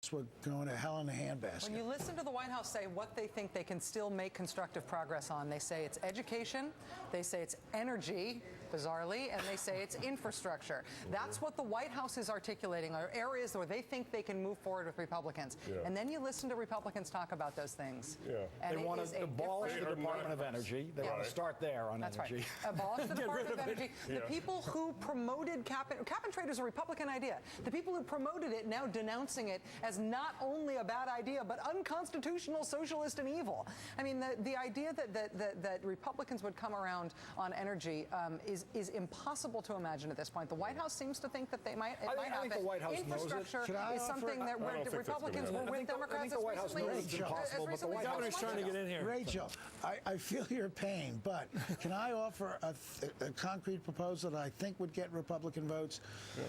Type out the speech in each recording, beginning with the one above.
votes were going to hell in a handbasket. When you listen to the White House say what they think they can still make constructive progress on, they say it's education, they say it's energy, bizarrely, and they say it's infrastructure. That's what the White House is articulating, are areas where they think they can move forward with Republicans. Yeah. And then you listen to Republicans talk about those things. Yeah. They want to abolish the Department of Energy. They want to start there on That's energy. Right. Abolish the Department of Energy. The people who promoted cap and trade is a Republican idea. The people who promoted it now denouncing it as not only a bad idea, but unconstitutional, socialist, and evil. I mean, the idea that Republicans would come around on energy is impossible to imagine at this point. The White House seems to think that they might. I think the White House Infrastructure knows it. is something that Republicans were with Democrats as recently as the White governor's trying to get in here. Rachel, I feel your pain, but can I offer a concrete proposal that I think would get Republican votes? Yeah.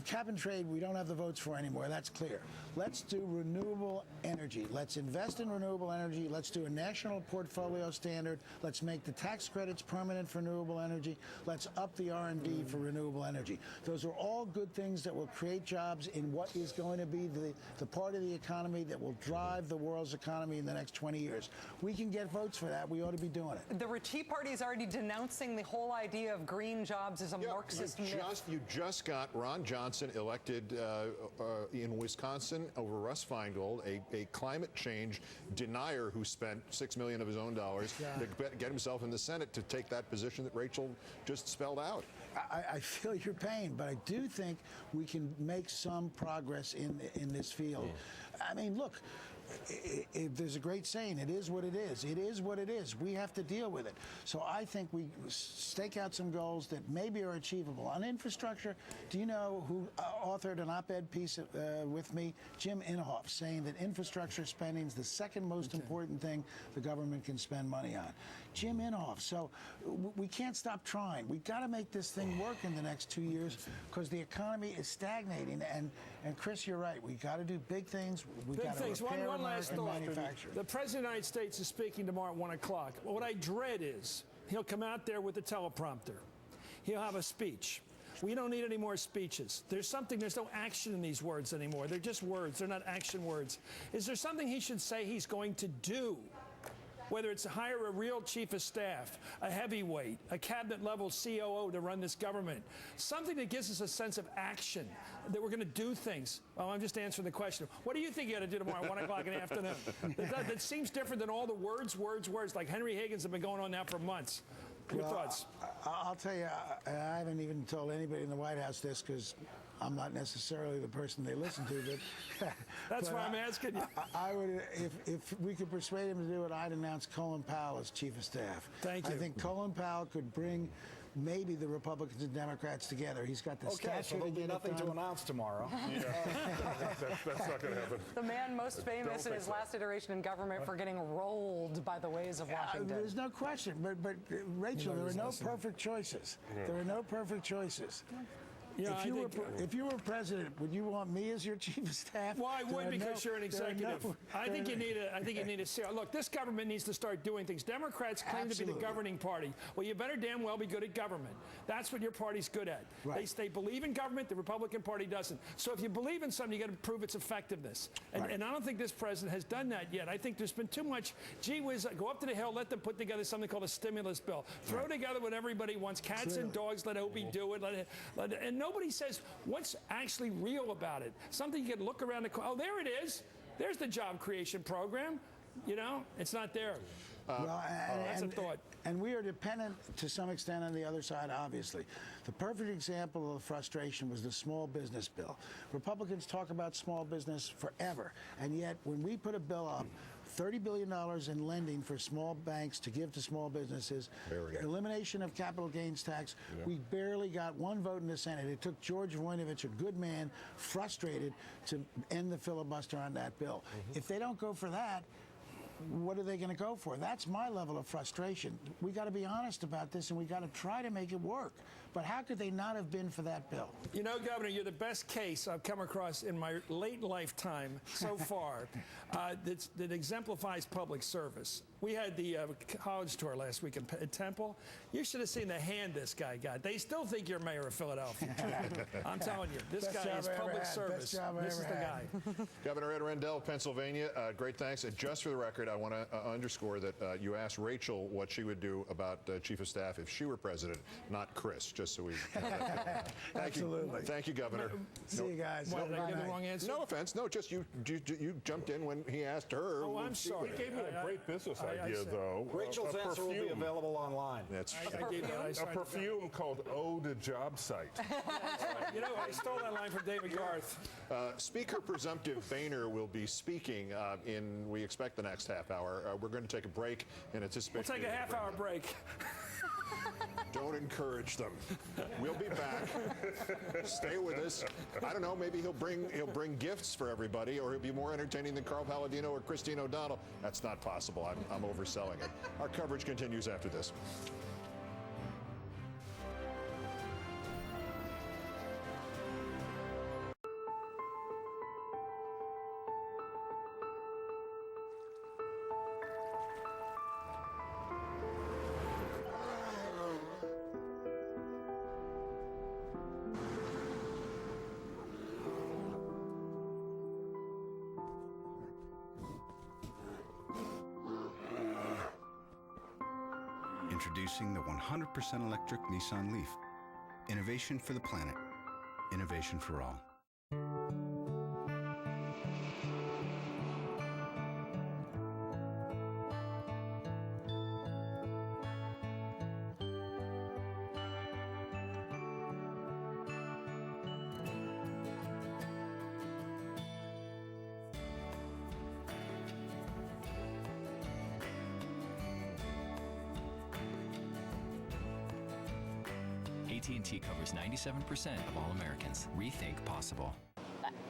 Cap and trade, we don't have the votes for anymore. That's clear. Let's do renewable energy. Let's invest in renewable energy. Let's do a national portfolio standard. Let's make the tax credits permanent for renewable energy. Let's up the R&D for renewable energy. Those are all good things that will create jobs in what is going to be the part of the economy that will drive the world's economy in the next 20 years. We can get votes for that. We ought to be doing it. The Tea Party is already denouncing the whole idea of green jobs as a Marxist myth. You just got Ron Johnson elected in Wisconsin over Russ Feingold, a climate change denier who spent $6 million of his own dollars to get himself in the Senate to take that position that Rachel just spelled out. I feel your pain, but I do think we can make some progress in this field. I mean, look, there's a great saying, it is what it is. It is what it is. We have to deal with it. So I think we stake out some goals that maybe are achievable. On infrastructure, do you know who authored an op-ed piece with me? Jim Inhofe, saying that infrastructure spending is the second most important thing the government can spend money on. Jim Inhofe. So we can't stop trying. We've got to make this thing work in the next 2 years because the economy is stagnating. And Chris, you're right. We've got to do big things. We've got to repair One last thought. The President of the United States is speaking tomorrow at 1 o'clock. What I dread is he'll come out there with a teleprompter. He'll have a speech. We don't need any more speeches. There's no action in these words anymore. They're just words. They're not action words. Is there something he should say he's going to do? Whether it's hire a real chief of staff, a heavyweight, a cabinet-level COO to run this government, something that gives us a sense of action, that we're going to do things. Well, I'm just answering the question. What do you think you got to do tomorrow at 1 o'clock in the afternoon? That seems different than all the words, like Henry Higgins have been going on now for months. Your thoughts? I'll tell you, I haven't even told anybody in the White House this because I'm not necessarily the person they listen to. But that's why I'm asking you. I would, if we could persuade him to do it, I'd announce Colin Powell as chief of staff. Thank you. I think Colin Powell could bring maybe the Republicans and Democrats together. He's got the stature to get nothing to announce tomorrow. That's not going to happen. The man most famous in his last iteration in government for getting rolled by the ways of Washington. There's no question. But Rachel, there are no perfect choices. There are no perfect choices. Yeah, if you were president, would you want me as your chief of staff? Well, I would because you're an executive. I think you need a. Look, this government needs to start doing things. Democrats claim to be the governing party. Well, you better damn well be good at government. That's what your party's good at. Right. They believe in government. The Republican Party doesn't. So if you believe in something, you got to prove its effectiveness. And I don't think this president has done that yet. I think there's been too much. Gee whiz, go up to the Hill, let them put together something called a stimulus bill. Throw together what everybody wants. Cats and dogs. Let Opie do it. And nobody says what's actually real about it. Something you can look around the corner. Oh, there it is. There's the job creation program. You know, it's not there. That's a thought. And we are dependent to some extent on the other side, obviously. The perfect example of frustration was the small business bill. Republicans talk about small business forever, and yet when we put a bill up, $30 billion in lending for small banks to give to small businesses, elimination of capital gains tax, we barely got one vote in the Senate. It took George Voinovich, a good man, frustrated to end the filibuster on that bill. If they don't go for that, what are they going to go for? That's my level of frustration. We got to be honest about this, and we got to try to make it work. but how could they not have been for that bill? You know, Governor, you're the best case I've come across in my late lifetime so far that exemplifies public service. We had the college tour last week at Temple. You should have seen the hand this guy got. They still think you're mayor of Philadelphia. I'm telling you, this Best guy job is I ever public had. service. Best job I This is ever the had. guy. Governor Ed Rendell of Pennsylvania, great thanks. And just for the record, I want to underscore that you asked Rachel what she would do about Chief of Staff if she were president, not Chris, just so we have that. Thank Absolutely. you. Thank you, Governor. See you guys. Why, Have a did I good get the night. wrong answer? No offense. No, just you jumped in when he asked her. Oh, I'm sorry. He gave me a great business idea, said- though. Rachel's A answer will be perfume. available online. That's I gave that. I A tried to- perfume called Eau de Job Site. You know, I stole that line from David Garth. Speaker Presumptive Boehner will be speaking we expect the next half hour. We're going to take a break in anticipation. We'll take a half-hour break. Don't encourage them. We'll be back. Stay with us. I don't know. Maybe he'll bring gifts for everybody, or he'll be more entertaining than Carl Palladino or Christine O'Donnell. That's not possible. I'm overselling it. Our coverage continues after this. Introducing the 100% electric Nissan Leaf. Innovation for the planet. Innovation for all. AT&T covers 97% of all Americans. Rethink possible.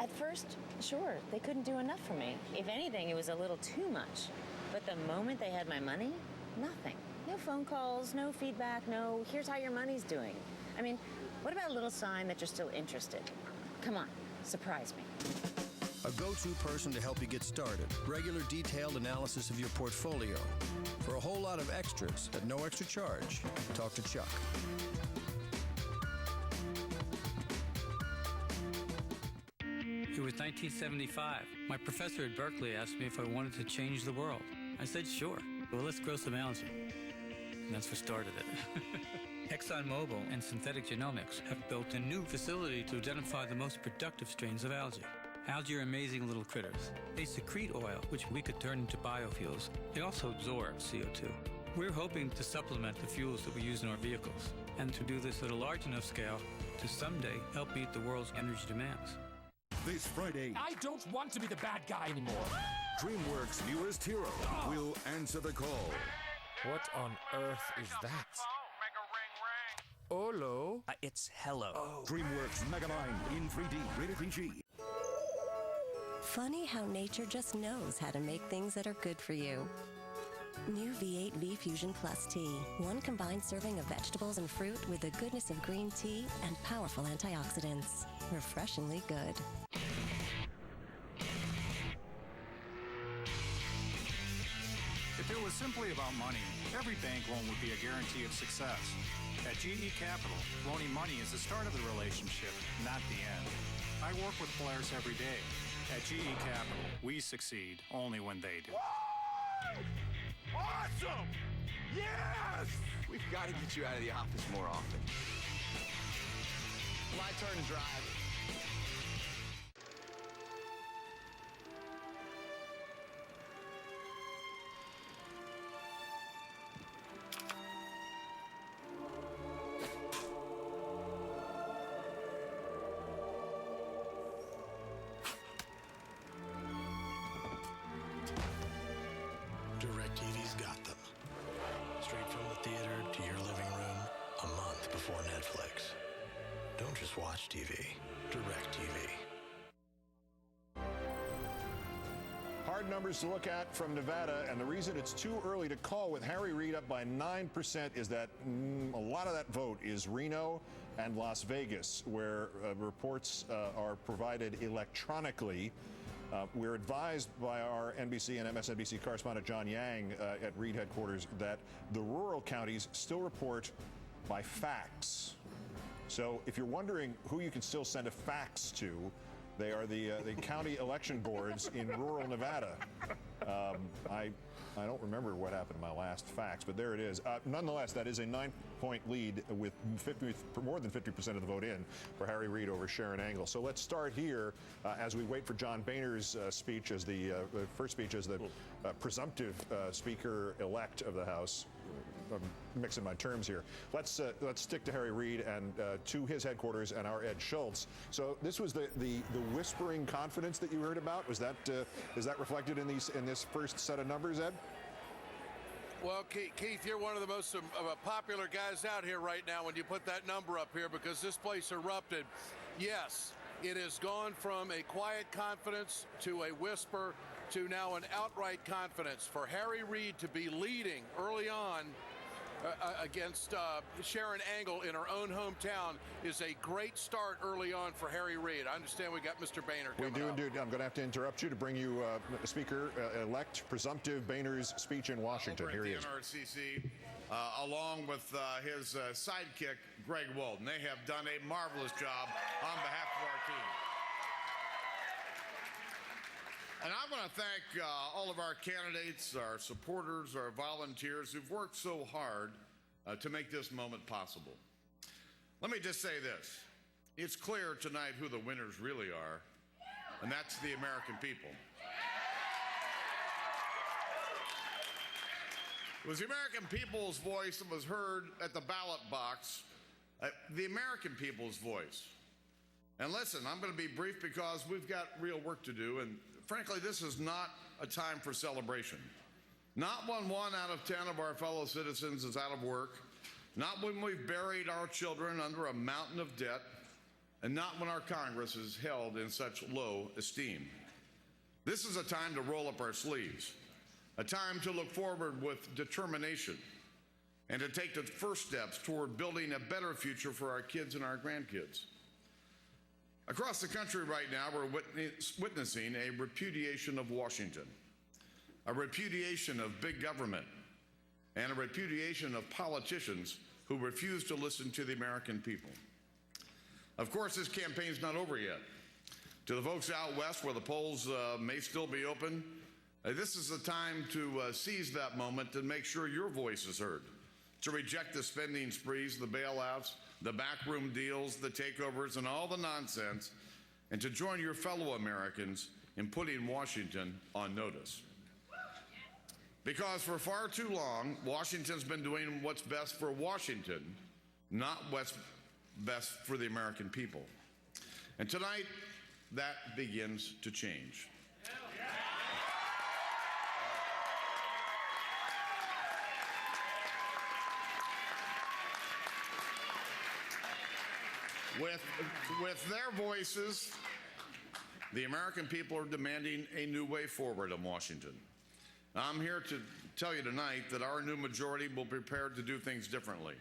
At first, sure, they couldn't do enough for me. If anything, it was a little too much. But the moment they had my money, nothing. No phone calls, no feedback, no, here's how your money's doing. I mean, what about a little sign that you're still interested? Come on, surprise me. A go-to person to help you get started. Regular detailed analysis of your portfolio. For a whole lot of extras at no extra charge, talk to Chuck. It was 1975. My professor at Berkeley asked me if I wanted to change the world. I said, sure. Well, let's grow some algae. And that's what started it. ExxonMobil and Synthetic Genomics have built a new facility to identify the most productive strains of algae. Algae are amazing little critters. They secrete oil, which we could turn into biofuels. They also absorb CO2. We're hoping to supplement the fuels that we use in our vehicles, and to do this at a large enough scale to someday help meet the world's energy demands. This Friday, I don't want to be the bad guy anymore. DreamWorks' newest hero will answer the call. What on earth is that? Hello? It's hello. DreamWorks Megamind in 3D, rated PG. Funny how nature just knows how to make things that are good for you. New V8 V Fusion Plus Tea. One combined serving of vegetables and fruit with the goodness of green tea and powerful antioxidants. Refreshingly good. If it was simply about money, every bank loan would be a guarantee of success. At GE Capital, loaning money is the start of the relationship, not the end. I work with players every day. At GE Capital, we succeed only when they do. Awesome! Yes! We've got to get you out of the office more often. My turn to drive. DirecTV's got them. Straight from the theater to your living room, a month before Netflix. Don't just watch TV. DirecTV. hard numbers to look at from Nevada, and the reason it's too early to call with Harry Reid up by 9% is that a lot of that vote is Reno and Las Vegas, where reports are provided electronically. We're advised by our NBC and MSNBC correspondent John Yang at Reid headquarters that the rural counties still report by fax. So if you're wondering who you can still send a fax to, they are the county election boards in rural Nevada. I don't remember what happened to my last fax, but there it is. Nonetheless, that is a 9-point lead with more than 50% of the vote in for Harry Reid over Sharon Angle. So let's start here as we wait for John Boehner's speech as the first speech as the presumptive speaker-elect of the House. I'm mixing my terms here. Let's stick to Harry Reid and to his headquarters and our Ed Schultz. So this was the whispering confidence that you heard about. Was that is that reflected in this first set of numbers, Ed? Well, Keith, you're one of the most popular guys out here right now when you put that number up here because this place erupted. Yes, it has gone from a quiet confidence to a whisper to now an outright confidence. For Harry Reid to be leading early on against Sharon Angle in her own hometown is a great start early on for Harry Reid. I understand we got Mr. Boehner coming We do up. indeed. I'm going to have to interrupt you to bring you Speaker-elect presumptive Boehner's speech in Washington. Here he is. The NRCC, along with his sidekick, Greg Walden. They have done a marvelous job on behalf of our team. And I want to thank all of our candidates, our supporters, our volunteers who've worked so hard to make this moment possible. Let me just say this. It's clear tonight who the winners really are, and that's the American people. It was the American people's voice that was heard at the ballot box, the American people's voice. And listen, I'm going to be brief because we've got real work to do, and frankly, this is not a time for celebration. Not when 1 out of 10 of our fellow citizens is out of work, not when we've buried our children under a mountain of debt, and not when our Congress is held in such low esteem. This is a time to roll up our sleeves, a time to look forward with determination, and to take the first steps toward building a better future for our kids and our grandkids. Across the country right now, we're witnessing a repudiation of Washington, a repudiation of big government, and a repudiation of politicians who refuse to listen to the American people. Of course, this campaign's not over yet. To the folks out west where the polls may still be open, this is the time to seize that moment and make sure your voice is heard, to reject the spending sprees, the bailouts, the backroom deals, the takeovers, and all the nonsense, and to join your fellow Americans in putting Washington on notice. Because for far too long, Washington's been doing what's best for Washington, not what's best for the American people. And tonight, that begins to change. With their voices, the American people are demanding a new way forward in Washington. I'm here to tell you tonight that our new majority will be prepared to do things differently,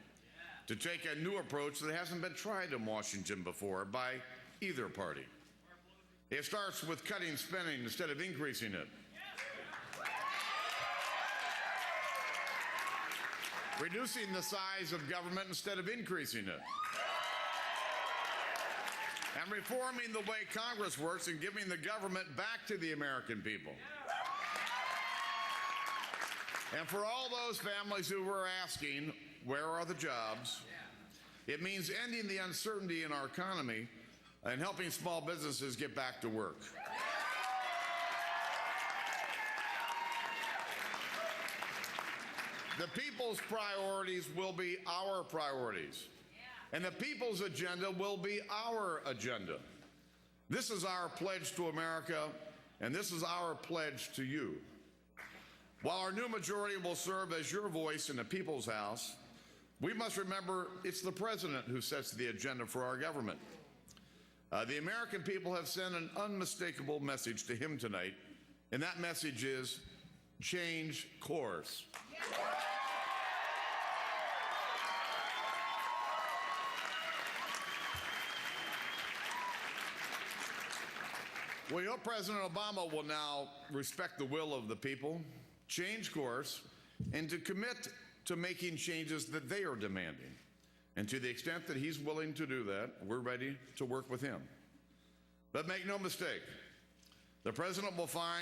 to take a new approach that hasn't been tried in Washington before by either party. It starts with cutting spending instead of increasing it. Reducing the size of government instead of increasing it. And reforming the way Congress works and giving the government back to the American people. And for all those families who were asking, where are the jobs? It means ending the uncertainty in our economy and helping small businesses get back to work. The people's priorities will be our priorities. And the people's agenda will be our agenda. This is our pledge to America, and this is our pledge to you. While our new majority will serve as your voice in the people's house, we must remember it's the president who sets the agenda for our government. The American people have sent an unmistakable message to him tonight And that message is change course. We hope President Obama will now respect the will of the people, change course, and to commit to making changes that they are demanding. And to the extent that he's willing to do that, we're ready to work with him. But make no mistake, the president will find